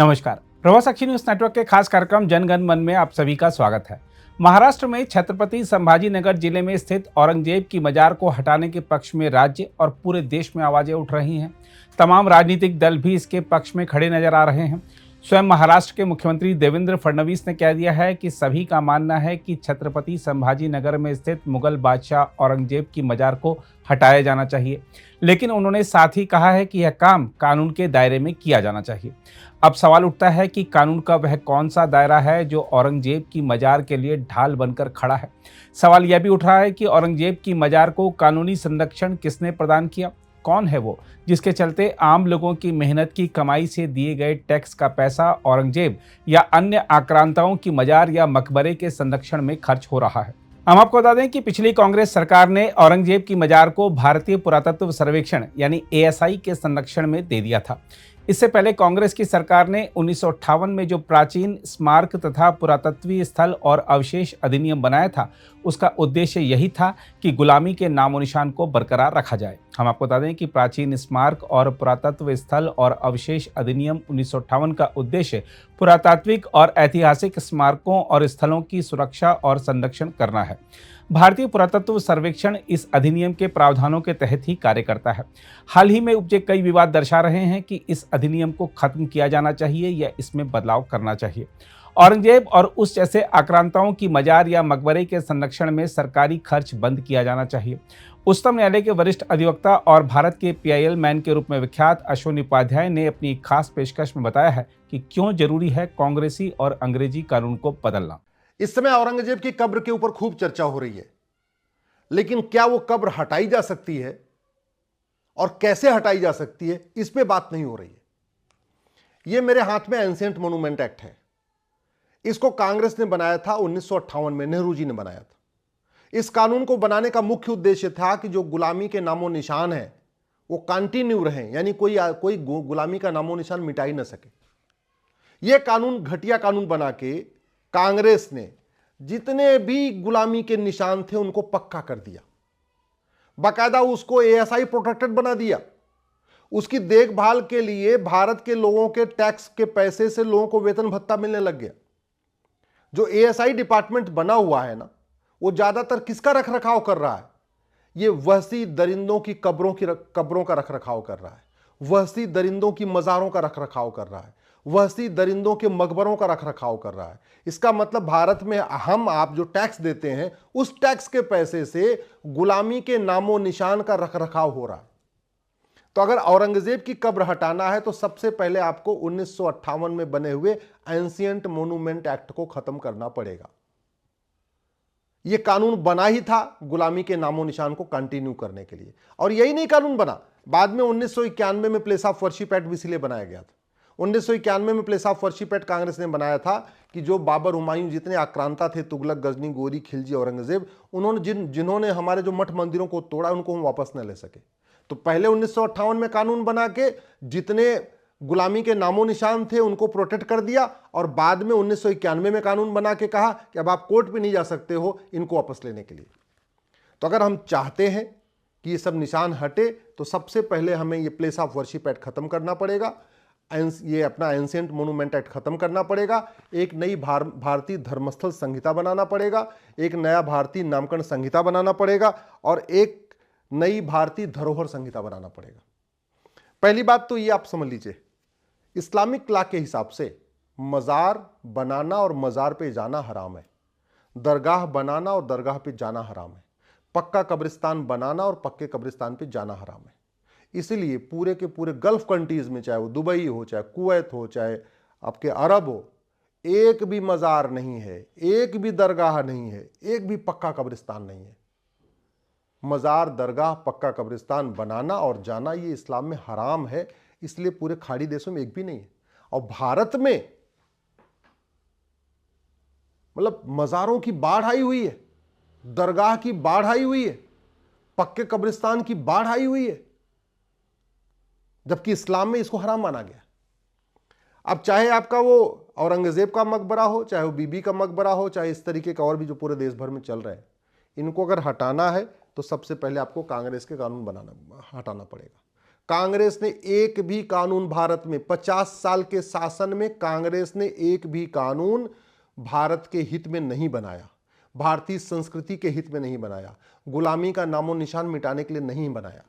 नमस्कार। प्रवासाक्षी news network के खास कार्यक्रम जनगण मन में आप सभी का स्वागत है। महाराष्ट्र में छत्रपति संभाजीनगर जिले में स्थित औरंगजेब की मजार को हटाने के पक्ष में राज्य और पूरे देश में आवाजें उठ रही हैं। तमाम राजनीतिक दल भी इसके पक्ष में खड़े नजर आ रहे हैं। स्वयं महाराष्ट्र के मुख्यमंत्री देवेंद्र फडणवीस ने कह दिया है कि सभी का मानना है कि छत्रपति संभाजीनगर में स्थित मुगल बादशाह औरंगजेब की मजार को हटाया जाना चाहिए, लेकिन उन्होंने साथ ही कहा है कि यह काम कानून के दायरे में किया जाना चाहिए। अब सवाल उठता है कि कानून का वह कौन सा दायरा है जो औरंगजेब की मजार के लिए ढाल बनकर खड़ा है। सवाल यह भी उठ रहा है कि औरंगजेब की मजार को कानूनी संरक्षण किसने प्रदान किया। कौन है वो जिसके चलते आम लोगों की मेहनत की कमाई से दिए गए टैक्स का पैसा औरंगजेब या अन्य आक्रांताओं की मजार या मकबरे के संरक्षण में खर्च हो रहा है। हम आपको बता दें कि पिछली कांग्रेस सरकार ने औरंगजेब की मजार को भारतीय पुरातत्व सर्वेक्षण यानी एएसआई के संरक्षण में दे दिया था। इससे पहले कांग्रेस की सरकार ने 1958 में जो प्राचीन स्मारक तथा पुरातत्वीय स्थल और अवशेष अधिनियम बनाया था, उसका उद्देश्य यही था कि गुलामी के नामो निशान को बरकरार रखा जाए। हम आपको बता दें कि प्राचीन स्मारक और पुरातत्व स्थल और अवशेष अधिनियम 1958 का उद्देश्य पुरातात्विक और ऐतिहासिक स्मारकों और स्थलों की सुरक्षा और संरक्षण करना है। भारतीय पुरातत्व सर्वेक्षण इस अधिनियम के प्रावधानों के तहत ही कार्य करता है। हाल ही में उपजे कई विवाद दर्शा रहे हैं कि इस अधिनियम को खत्म किया जाना चाहिए या इसमें बदलाव करना चाहिए। औरंगजेब और उस जैसे आक्रांताओं की मजार या मकबरे के संरक्षण में सरकारी खर्च बंद किया जाना चाहिए। उच्चतम न्यायालय के वरिष्ठ अधिवक्ता और भारत के पीआईएल मैन के रूप में विख्यात अश्विनी उपाध्याय ने अपनी खास पेशकश में बताया है कि क्यों जरूरी है कांग्रेसी और अंग्रेजी कानून को बदलना। इस समय औरंगजेब की कब्र के ऊपर खूब चर्चा हो रही है, लेकिन क्या वो कब्र हटाई जा सकती है और कैसे हटाई जा सकती है, इस पे बात नहीं हो रही है। ये मेरे हाथ में एंशिएंट मोन्यूमेंट एक्ट है। इसको कांग्रेस ने बनाया था 1958 में, नेहरू जी ने बनाया था। इस कानून को बनाने का मुख्य उद्देश्य था कि जो गुलामी के नामो निशान है वो कंटिन्यू रहें, यानी कोई गुलामी का नामो निशान मिटा ही ना सके। यह कानून घटिया कानून बना के कांग्रेस ने जितने भी गुलामी के निशान थे उनको पक्का कर दिया। बाकायदा उसको एएसआई प्रोटेक्टेड बना दिया। उसकी देखभाल के लिए भारत के लोगों के टैक्स के पैसे से लोगों को वेतन भत्ता मिलने लग गया। जो एएसआई डिपार्टमेंट बना हुआ है ना, वो ज्यादातर किसका रखरखाव कर रहा है? ये वहशी दरिंदों की कब्रों का रखरखाव कर रहा है, वहशी दरिंदों की मजारों का रखरखाव कर रहा है, वहशी दरिंदों के मकबरों का रखरखाव कर रहा है। इसका मतलब भारत में आप जो टैक्स देते हैं उस टैक्स के पैसे से गुलामी के नामो निशान का रखरखाव हो रहा है। तो अगर औरंगजेब की कब्र हटाना है तो सबसे पहले आपको 1958 में बने हुए एंशिएंट मोन्यूमेंट एक्ट को खत्म करना पड़ेगा। यह कानून बना ही था गुलामी के नामो निशान को कंटिन्यू करने के लिए, और यही नहीं कानून बना, बाद में 1991 में प्लेस ऑफ वर्शिप एक्ट इसीलिए बनाया गया था। 1991 में place of worship act Congress ने बनाया था कि जो बाबर, हुमायूं, जितने आक्रांता थे, तुगलक, गजनी, गोरी, खिलजी, औरंगजेब, उन्होंने जिन्होंने हमारे जो मठ मंदिरों को तोड़ा उनको हम वापस न ले सके। तो पहले 1958 में कानून बना के जितने गुलामी के नामो निशान थे उनको प्रोटेक्ट कर दिया, और बाद में 1991 में कानून बना के कहा कि अब आप कोर्ट पे नहीं जा सकते हो इनको वापस लेने के लिए। तो अगर हम चाहते हैं कि ये सब निशान हटे तो सबसे पहले हमें ये प्लेस ऑफ वर्शिप एक्ट खत्म करना पड़ेगा, ये अपना एंशिएंट मोन्यूमेंट एक्ट खत्म करना पड़ेगा, एक नई भारतीय धर्मस्थल संहिता बनाना पड़ेगा, एक नया भारतीय नामकरण संहिता बनाना पड़ेगा, और एक नई भारतीय धरोहर संहिता बनाना पड़ेगा। पहली बात तो ये आप समझ लीजिए, इस्लामिक लॉ के हिसाब से मजार बनाना और मजार पे जाना हराम है, दरगाह बनाना और दरगाह पे जाना हराम है, पक्का कब्रिस्तान बनाना और पक्के कब्रिस्तान पे जाना हराम है। इसीलिए पूरे के पूरे गल्फ कंट्रीज में, चाहे वो दुबई हो, चाहे कुवैत हो, चाहे आपके अरब हो, एक भी मजार नहीं है, एक भी दरगाह नहीं है, एक भी पक्का कब्रिस्तान नहीं है। मजार, दरगाह, पक्का कब्रिस्तान बनाना और जाना ये इस्लाम में हराम है, इसलिए पूरे खाड़ी देशों में एक भी नहीं है। और भारत में मतलब मजारों की बाढ़ आई हुई है, दरगाह की बाढ़ आई हुई है, पक्के कब्रिस्तान की बाढ़ आई हुई है, जबकि इस्लाम में इसको हराम माना गया। अब चाहे आपका वो औरंगजेब का मकबरा हो, चाहे वो बीबी का मकबरा हो, चाहे इस तरीके का और भी जो पूरे देश भर में चल रहे हैं, इनको अगर हटाना है तो सबसे पहले आपको कांग्रेस के कानून हटाना पड़ेगा। कांग्रेस ने एक भी कानून भारत में 50 साल के शासन में कांग्रेस ने एक भी कानून भारत के हित में नहीं बनाया, भारतीय संस्कृति के हित में नहीं बनाया, गुलामी का नामो निशान मिटाने के लिए नहीं बनाया।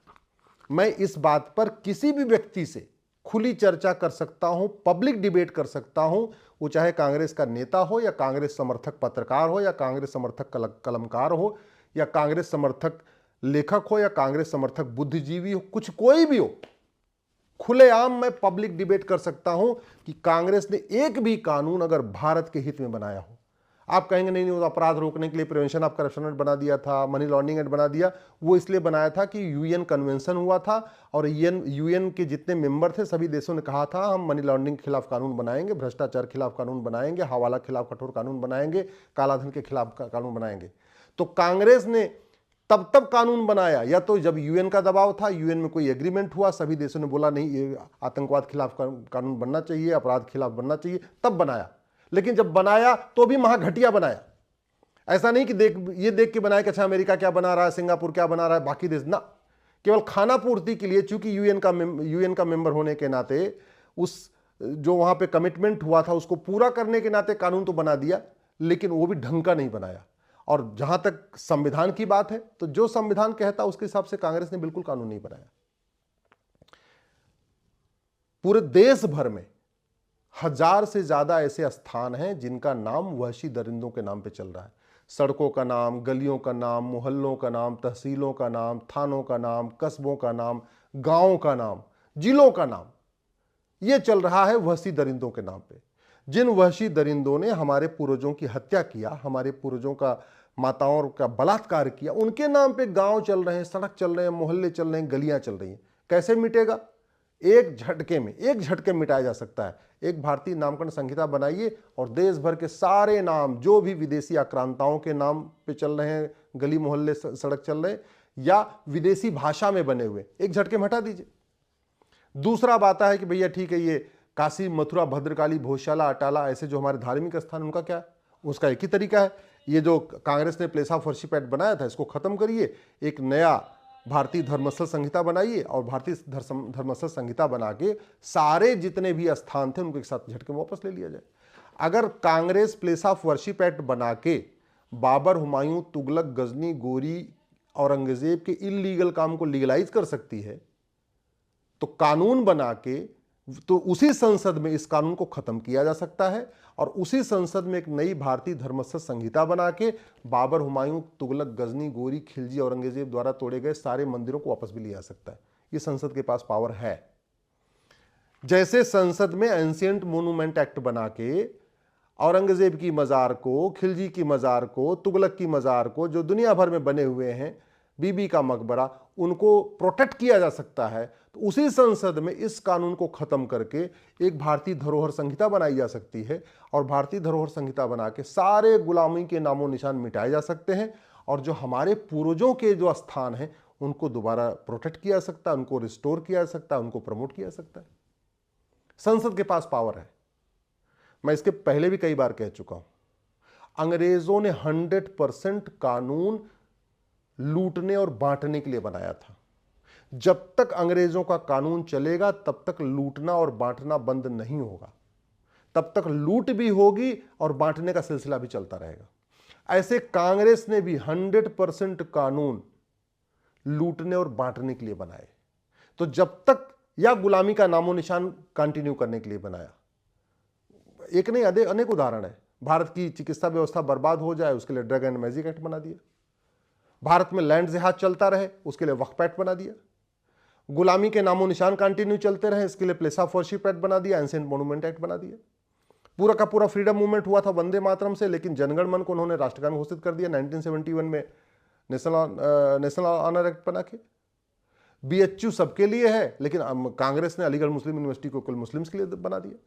मैं इस बात पर किसी भी व्यक्ति से खुली चर्चा कर सकता हूं, पब्लिक डिबेट कर सकता हूं, वो चाहे कांग्रेस का नेता हो या कांग्रेस समर्थक पत्रकार हो या कांग्रेस समर्थक कलमकार हो या कांग्रेस समर्थक लेखक हो या कांग्रेस समर्थक बुद्धिजीवी हो, कुछ कोई भी हो, खुलेआम मैं पब्लिक डिबेट कर सकता हूं कि कांग्रेस ने एक भी कानून अगर भारत के हित में बनाया हो। आप कहेंगे नहीं वो अपराध रोकने के लिए प्रिवेंशन ऑफ करप्शन एक्ट बना दिया था, मनी लॉन्ड्रिंग एक्ट बना दिया, वो इसलिए बनाया था कि यूएन कन्वेंशन हुआ था और यूएन के जितने मेंबर थे सभी देशों ने कहा था हम मनी लॉन्ड्रिंग के खिलाफ कानून बनाएंगे, भ्रष्टाचार के खिलाफ कानून बनाएंगे, हवाला के खिलाफ कठोर कानून बनाएंगे, कालाधन के खिलाफ कानून बनाएंगे। तो कांग्रेस ने तब कानून बनाया, या तो जब यूएन का दबाव था, यूएन में कोई एग्रीमेंट हुआ, सभी देशों ने बोला नहीं ये आतंकवाद खिलाफ कानून बनना चाहिए, अपराध खिलाफ बनना चाहिए, तब बनाया। लेकिन जब बनाया तो भी महाघटिया बनाया। ऐसा नहीं कि ये देख के बनाया कि अच्छा अमेरिका क्या बना रहा है, सिंगापुर क्या बना रहा है, बाकी देश ना, केवल खाना पूर्ति के लिए, चूंकि यूएन का मेंबर होने के नाते उस जो वहां पे कमिटमेंट हुआ था उसको पूरा करने के नाते कानून तो बना दिया, लेकिन वो भी ढंग का नहीं बनाया। और जहां तक संविधान की बात है तो जो संविधान कहता उसके हिसाब से कांग्रेस ने बिल्कुल कानून नहीं बनाया। पूरे देश भर में 1000 से ज्यादा ऐसे स्थान हैं जिनका नाम वहशी दरिंदों के नाम पे चल रहा है। सड़कों का नाम, गलियों का नाम, मोहल्लों का नाम, तहसीलों का नाम, थानों का नाम, कस्बों का नाम, गांवों का नाम, जिलों का नाम, यह चल रहा है वहशी दरिंदों के नाम पे। जिन वहशी दरिंदों ने हमारे पूर्वजों की हत्या किया, हमारे पूर्वजों का माताओं का बलात्कार किया, उनके नाम पे गांव चल रहे हैं, सड़क चल रहे हैं, मोहल्ले चल रहे हैं, गलियां चल रही हैं। कैसे मिटेगा? एक झटके मिटाया जा सकता है। एक भारतीय नामकरण संहिता बनाइए और देश भर के सारे नाम जो भी विदेशी आक्रांताओं के नाम पे चल रहे हैं, गली मोहल्ले सड़क चल रहे हैं या विदेशी भाषा में बने हुए, एक झटके में हटा दीजिए। दूसरा बात है कि भैया ठीक है, ये काशी, मथुरा, भद्रकाली, भोजशाला, अटाला ऐसे जो हमारे धार्मिक स्थान, उनका क्या? उसका एक ही तरीका है। ये जो कांग्रेस ने प्लेस ऑफ वर्शिप एक्ट बनाया था इसको खत्म करिए, एक नया भारतीय धर्मस्थल संहिता बनाइए और भारतीय धर्मस्थल संहिता बना के सारे जितने भी स्थान थे उनको एक साथ झटके में वापस ले लिया जाए। अगर Congress place of worship act बना के बाबर, हुमायूं, तुगलक, गजनी, गोरी, औरंगजेब के इलीगल काम को लीगलाइज कर सकती है तो कानून बना के तो उसी संसद में इस कानून को खत्म किया जा सकता है और उसी संसद में एक नई भारतीय धर्मस्थल संहिता बना के बाबर, हुमायूं, तुगलक, गजनी, गोरी, खिलजी, औरंगजेब द्वारा तोड़े गए सारे मंदिरों को वापस भी लिया जा सकता है। ये संसद के पास पावर है। जैसे संसद में एंशिएंट मोन्यूमेंट एक्ट बना के औरंगजेब की मजार को, खिलजी की मजार को, तुगलक की मजार को, जो दुनिया भर में बने हुए हैं, बीबी का मकबरा, उनको प्रोटेक्ट किया जा सकता है। तो उसी संसद में इस कानून को खत्म करके एक भारतीय धरोहर संहिता बनाई जा सकती है और भारतीय धरोहर संहिता बना के सारे गुलामी के नामों निशान मिटाए जा सकते हैं और जो हमारे पूर्वजों के जो स्थान हैं उनको दोबारा प्रोटेक्ट किया जा सकता है, उनको रिस्टोर किया जा सकता है, उनको प्रमोट किया जा सकता है। संसद के पास पावर है। मैं इसके पहले भी कई बार कह चुका हूं, अंग्रेजों ने 100% कानून लूटने और बांटने के लिए बनाया था। जब तक अंग्रेजों का कानून चलेगा तब तक लूटना और बांटना बंद नहीं होगा, तब तक लूट भी होगी और बांटने का सिलसिला भी चलता रहेगा। ऐसे कांग्रेस ने भी 100% कानून लूटने और बांटने के लिए बनाए। तो जब तक, या गुलामी का नामो निशान कंटिन्यू करने के लिए बनाया। एक नहीं अनेक उदाहरण है। भारत की चिकित्सा व्यवस्था बर्बाद हो जाए उसके लिए ड्रग एंड मैजिक एक्ट बना दिया। भारत में लैंड जिहाद चलता रहे उसके लिए वक्फ एक्ट बना दिया। गुलामी के नामो निशान कंटिन्यू चलते रहे इसके लिए प्लेस ऑफ वर्शिप एक्ट बना दिया, एंशिएंट मॉन्यूमेंट एक्ट बना दिया। पूरा का पूरा फ्रीडम मूवमेंट हुआ था वंदे मातरम से, लेकिन जनगण मन को उन्होंने राष्ट्रगान घोषित कर दिया 1971 में नेशनल ऑनर एक्ट बना के। बीएचयू सबके लिए है, लेकिन कांग्रेस ने अलीगढ़ मुस्लिम यूनिवर्सिटी को कुल मुस्लिम्स के लिए बना दिया।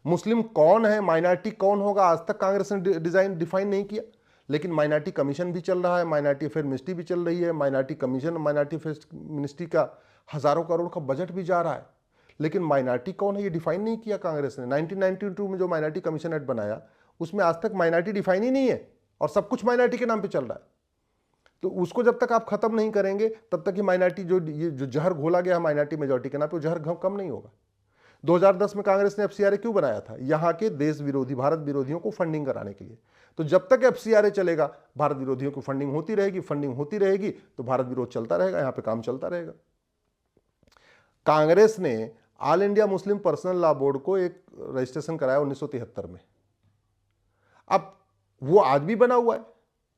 मुस्लिम कौन है, माइनॉरिटी कौन होगा, आज तक कांग्रेस ने डिफाइन नहीं किया। लेकिन माइनॉरिटी कमीशन भी चल रहा है, माइनॉरिटी अफेयर मिनिस्ट्री भी चल रही है, minority commission, minority affair ministry का हजारों करोड़ का बजट भी जा रहा है। लेकिन माइनॉरिटी कौन है ये डिफाइन नहीं किया कांग्रेस ने। 1992 में जो माइनॉरिटी कमीशन एक्ट बनाया उसमें आज तक माइनॉरिटी डिफाइन ही नहीं है और सब कुछ माइनॉरिटी के नाम पे चल रहा है। तो उसको जब तक आप खत्म नहीं करेंगे तब तक ही माइनॉरिटी जो जहर घोला गया माइनॉरिटी मेजॉरिटी के नाम पे, वो जहर कम नहीं होगा। 2010 में कांग्रेस ने एफसीआरए क्यों बनाया था? यहां के देश विरोधी, भारत विरोधियों को फंडिंग कराने के लिए। तो जब तक एफसीआरए चलेगा, भारत विरोधियों की फंडिंग होती रहेगी, तो भारत विरोध चलता रहेगा, यहां पे काम चलता रहेगा। कांग्रेस ने all India Muslim personal law board को एक रजिस्ट्रेशन कराया 1973 में। अब वो आज भी बना हुआ है,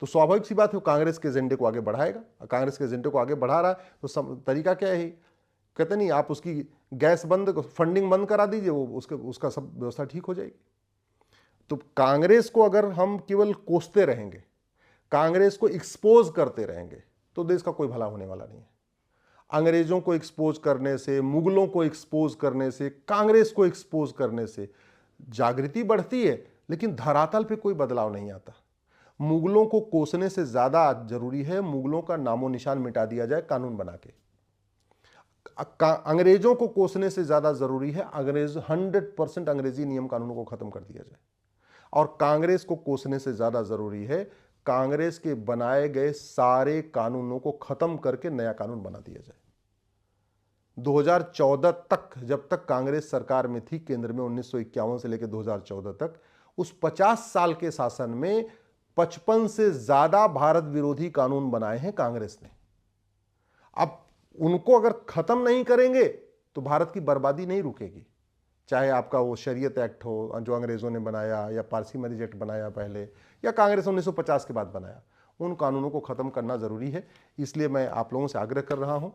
तो स्वाभाविक सी बात है वो कांग्रेस के एजेंडे को आगे बढ़ाएगा। कांग्रेस के एजेंडे को आगे बढ़ा रहा है तो तरीका क्या है? कहते नहीं, आप उसकी गैस बंद, फंडिंग बंद करा दीजिए, वो उसका सब व्यवस्था ठीक हो जाएगी। तो कांग्रेस को अगर हम केवल कोसते रहेंगे, कांग्रेस को एक्सपोज करते रहेंगे, तो देश का कोई भला होने वाला नहीं है। अंग्रेजों को एक्सपोज करने से, मुगलों को एक्सपोज करने से, कांग्रेस को एक्सपोज करने से जागृति बढ़ती है, लेकिन धरातल पे कोई बदलाव नहीं आता। मुगलों को कोसने से ज्यादा जरूरी है मुगलों का नामो निशान मिटा दिया जाए कानून बना के। अंग्रेजों को कोसने से ज्यादा जरूरी है 100% अंग्रेजी नियम कानूनों को खत्म कर दिया जाए। और कांग्रेस को कोसने से ज्यादा जरूरी है कांग्रेस के बनाए गए सारे कानूनों को खत्म करके नया कानून बना दिया जाए। 2014 तक, जब तक कांग्रेस सरकार में थी केंद्र में, 1951 से लेकर 2014 तक, उस 50 साल के शासन में 55 से ज्यादा भारत विरोधी कानून बनाए हैं कांग्रेस ने। अब उनको अगर खत्म नहीं करेंगे तो भारत की बर्बादी नहीं रुकेगी। चाहे आपका वो शरीयत एक्ट हो जो अंग्रेजों ने बनाया, या पारसी मैरिज एक्ट बनाया पहले, या कांग्रेस 1950 के बाद बनाया, उन कानूनों को खत्म करना जरूरी है। इसलिए मैं आप लोगों से आग्रह कर रहा हूं,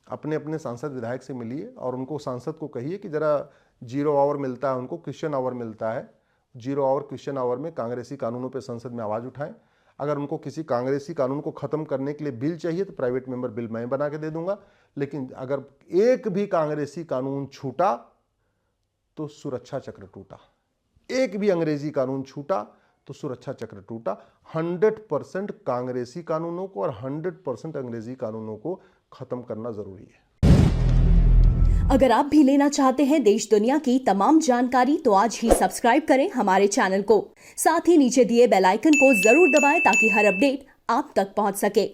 अपने अपने सांसद विधायक से मिलिए और उनको, सांसद को कहिए कि जरा 0 आवर मिलता है उनको, क्वेश्चन आवर मिलता है, 0 आवर क्वेश्चन आवर में कांग्रेसी कानूनों पर संसद में आवाज उठाएं। अगर उनको किसी कांग्रेसी कानून को खत्म करने के लिए बिल चाहिए तो प्राइवेट मेंबर बिल मैं बना के दे दूंगा, लेकिन अगर एक भी कांग्रेसी कानून छूटा तो सुरक्षा चक्र टूटा। एक भी अंग्रेजी कानून छूटा तो सुरक्षा चक्र टूटा। 100% कांग्रेसी कानूनों को और 100% अंग्रेजी कानूनों को खत्म करना जरूरी है। अगर आप भी लेना चाहते हैं देश दुनिया की तमाम जानकारी तो आज ही सब्सक्राइब करें हमारे चैनल को। साथ ही नीचे दिए बेल आइकन को जरूर दबाएं ताकि हर अपडेट आप तक पहुंच सके।